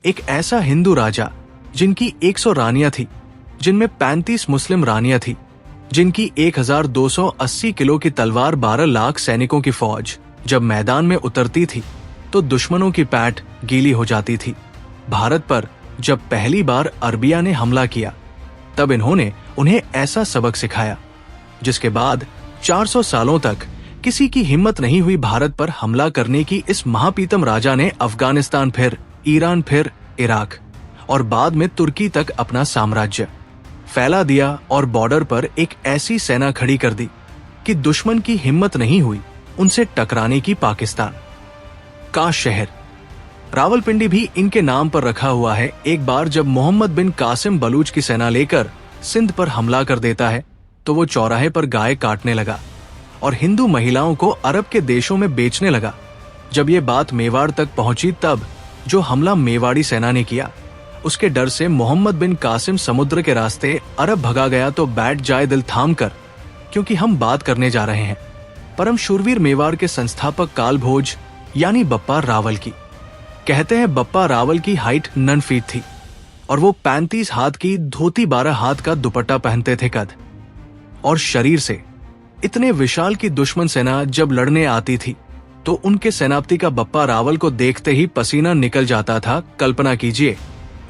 एक ऐसा हिंदू राजा जिनकी 100 रानियां थी, जिनमें 35 मुस्लिम रानियां थी, जिनकी 1280 किलो की तलवार 12 लाख सैनिकों की फौज जब मैदान में उतरती थी तो दुश्मनों की पैठ गीली हो जाती थी। भारत पर जब पहली बार अरबिया ने हमला किया तब इन्होंने उन्हें ऐसा सबक सिखाया जिसके बाद 400 सालों तक किसी की हिम्मत नहीं हुई भारत पर हमला करने की। इस महापीतम राजा ने अफगानिस्तान, फिर ईरान, फिर इराक और बाद में तुर्की तक अपना साम्राज्य फैला दिया और बॉर्डर पर एक ऐसी सेना खड़ी कर दी कि दुश्मन की हिम्मत नहीं हुई उनसे टकराने की। पाकिस्तान का शहर रावलपिंडी भी इनके नाम पर रखा हुआ है। एक बार जब मोहम्मद बिन कासिम बलूच की सेना लेकर सिंध पर हमला कर देता है तो वो चौराहे पर गाय काटने लगा और हिंदू महिलाओं को अरब के देशों में बेचने लगा। जब ये बात मेवाड़ तक पहुंची तब जो हमला मेवाड़ी सेना ने किया उसके डर से मोहम्मद बिन कासिम समुद्र के रास्ते अरब भगा गया। तो बैठ जाए दिल थाम कर, क्योंकि हम बात करने जा रहे हैं परम शूरवीर मेवाड़ के संस्थापक काल भोज यानी बप्पा रावल की। कहते हैं बप्पा रावल की हाइट 9 फीट थी और वो 35 हाथ की धोती 12 हाथ का दुपट्टा पहनते थे। कद और शरीर से इतने विशाल की दुश्मन सेना जब लड़ने आती थी तो उनके सेनापति का बप्पा रावल को देखते ही पसीना निकल जाता था। कल्पना कीजिए,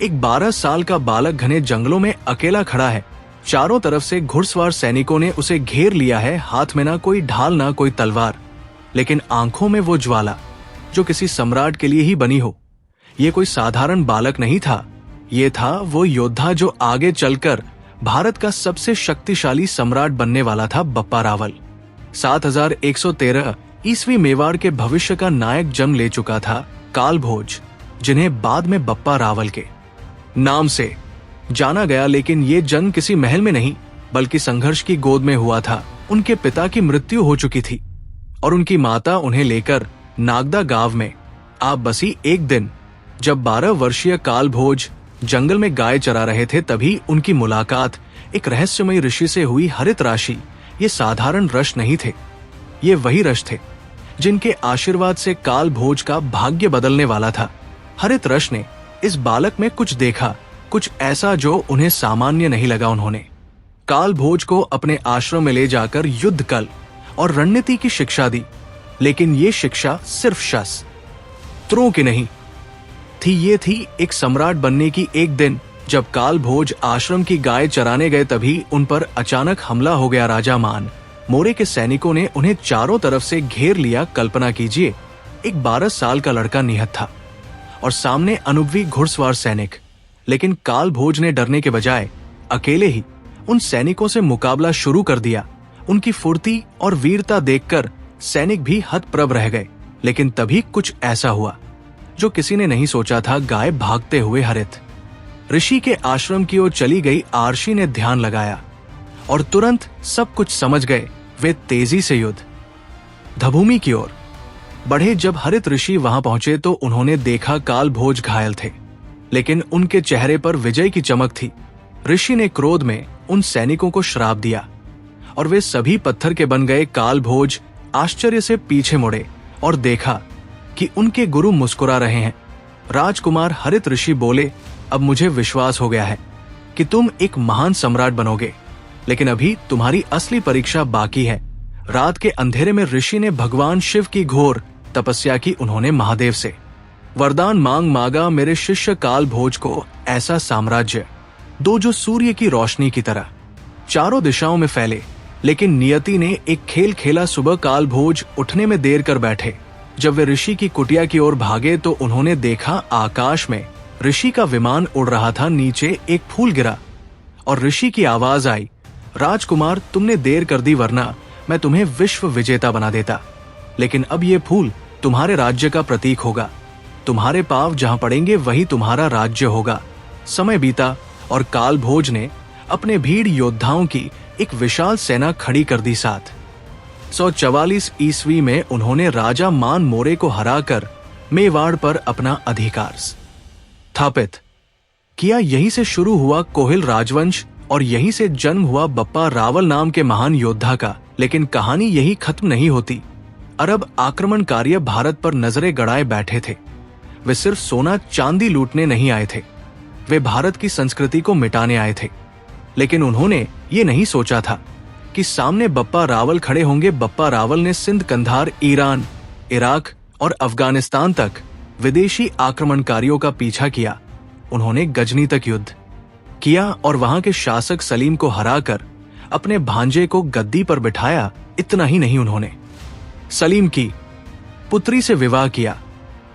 एक 12 साल का बालक घने जंगलों में अकेला खड़ा है, चारों तरफ से घुड़सवार सैनिकों ने उसे घेर लिया है, हाथ में ना कोई ढाल ना कोई तलवार, लेकिन आंखों में वो ज्वाला जो किसी सम्राट के लिए ही बनी हो। ये कोई साधारण बालक नहीं था, ये था वो योद्धा जो आगे चलकर भारत का सबसे शक्तिशाली सम्राट बनने वाला था। बप्पा रावल 7113 ईस्वी मेवाड़ के भविष्य का नायक जन्म ले चुका था। काल भोज, जिन्हें बाद में बप्पा रावल के नाम से जाना गया, लेकिन ये जन्म किसी महल में नहीं बल्कि संघर्ष की गोद में हुआ था। उनके पिता की मृत्यु हो चुकी थी और उनकी माता उन्हें लेकर नागदा गांव में आप बसी। एक दिन जब 12 वर्षीय काल भोज जंगल में गाय चरा रहे थे तभी उनकी मुलाकात एक रहस्यमयी ऋषि से हुई। हरित राशि ये साधारण रश नहीं थे, ये वही रश थे जिनके आशीर्वाद से काल भोज का भाग्य बदलने वाला था। हरित रश ने इस बालक में कुछ देखा, कुछ ऐसा जो उन्हें सामान्य नहीं लगा। उन्होंने काल भोज को अपने आश्रम में ले जाकर युद्ध कल और रणनीति की शिक्षा दी, लेकिन ये शिक्षा सिर्फ शस्त्रों की नहीं थी, ये थी एक सम्राट बनने की। एक दिन जब काल भोज आश्रम की गाय चराने गए तभी उन पर अचानक हमला हो गया। राजा मान मोरे के सैनिकों ने उन्हें चारों तरफ से घेर लिया। कल्पना कीजिए, एक 12 साल का लड़का निहत था और सामने अनुभवी घुड़सवार सैनिक, लेकिन काल भोज ने डरने के बजाय अकेले ही उन सैनिकों से मुकाबला शुरू कर दिया। उनकी फुर्ती और वीरता देखकर सैनिक भी हतप्रभ रह गए। लेकिन तभी कुछ ऐसा हुआ जो किसी ने नहीं सोचा था। गाय भागते हुए हरित ऋषि के आश्रम की ओर चली गई। आर्षी ने ध्यान लगाया और तुरंत सब कुछ समझ गए। वे तेजी से युद्ध धभूमि की ओर बढ़े। जब हरित ऋषि वहां पहुंचे तो उन्होंने देखा काल भोज घायल थे, लेकिन उनके चेहरे पर विजय की चमक थी। ऋषि ने क्रोध में उन सैनिकों को श्राप दिया और वे सभी पत्थर के बन गए। काल भोज आश्चर्य से पीछे मुड़े और देखा कि उनके गुरु मुस्कुरा रहे हैं। राजकुमार हरित ऋषि बोले, अब मुझे विश्वास हो गया है कि तुम एक महान सम्राट बनोगे, लेकिन अभी तुम्हारी असली परीक्षा बाकी है। रात के अंधेरे में ऋषि ने भगवान शिव की घोर तपस्या की। उन्होंने महादेव से वरदान मांगा, मेरे शिष्य काल भोज को ऐसा साम्राज्य दो जो सूर्य की रोशनी की तरह चारों दिशाओं में फैले। लेकिन नियति ने एक खेल खेला। सुबह काल भोज उठने में देर कर बैठे। जब वे ऋषि की कुटिया की ओर भागे तो उन्होंने देखा आकाश में ऋषि का विमान उड़ रहा था। नीचे एक फूल गिरा और ऋषि की आवाज आई, राजकुमार तुमने देर कर दी, वरना मैं तुम्हें विश्व विजेता बना देता। लेकिन अब ये फूल तुम्हारे राज्य का प्रतीक होगा। तुम्हारे पांव जहां पड़ेंगे वही तुम्हारा राज्य होगा। समय बीता और काल भोज ने अपने भीड़ योद्धाओं की एक विशाल सेना खड़ी कर दी। 744 ईस्वी में उन्होंने राजा मान मोरे को हराकर मेवाड़ पर अपना अधिकार स्थापित किया। यहीं से शुरू हुआ कोहिल राजवंश और यहीं से जन्म हुआ बप्पा रावल नाम के महान योद्धा का। लेकिन कहानी यही खत्म नहीं होती। अरब आक्रमणकारी भारत पर नजरें गड़ाए बैठे थे। वे सिर्फ सोना चांदी लूटने नहीं आए थे, वे भारत की संस्कृति को मिटाने आए थे। लेकिन उन्होंने ये नहीं सोचा था कि सामने बप्पा रावल खड़े होंगे। बप्पा रावल ने सिंध, कंधार, ईरान, इराक और अफगानिस्तान तक विदेशी आक्रमणकारियों का पीछा किया। उन्होंने गजनी तक युद्ध किया और वहां के शासक सलीम को हराकर अपने भांजे को गद्दी पर बिठाया। इतना ही नहीं, उन्होंने सलीम की पुत्री से विवाह किया,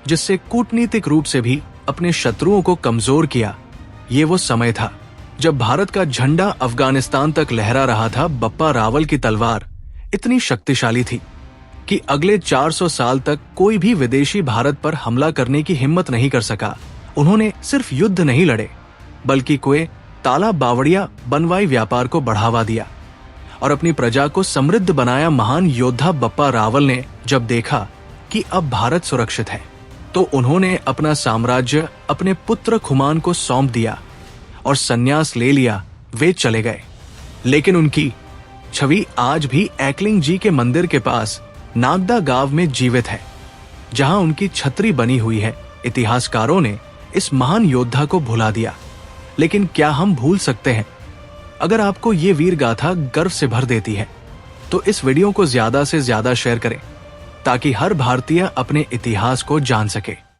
जिससे कूटनीतिक रूप से भी अपने शत्रुओं को कमजोर किया। ये वो समय था जब भारत का झंडा अफगानिस्तान तक लहरा रहा था। बप्पा रावल की तलवार इतनी शक्तिशाली थी कि अगले 400 साल तक कोई भी विदेशी भारत पर हमला करने की हिम्मत नहीं कर सका। उन्होंने सिर्फ युद्ध नहीं लड़े, बल्कि कुएं, तालाब, बावड़िया, बनवाई व्यापार को बढ़ावा दिया और अपनी प्रजा को समृद्ध बनाया। महान योद्धा बप्पा रावल ने जब देखा कि अब भारत सुरक्षित है, तो उन्होंने अपना साम्राज्य अपने पुत्र खुमान को सौंप दिया और संन्यास ले लिया। वे चले गए, लेकिन उनकी छवि आज भी एकलिंग जी के मंदिर के पास नागदा गांव में जीवित है, जहां उनकी छतरी बनी हुई है। इतिहासकारों ने इस महान योद्धा को भुला दिया, लेकिन क्या हम भूल सकते हैं? अगर आपको ये वीर गाथा गर्व से भर देती है, तो इस वीडियो को ज्यादा से ज्यादा शेयर करें, ताकि हर भारतीय अपने इतिहास को जान सके।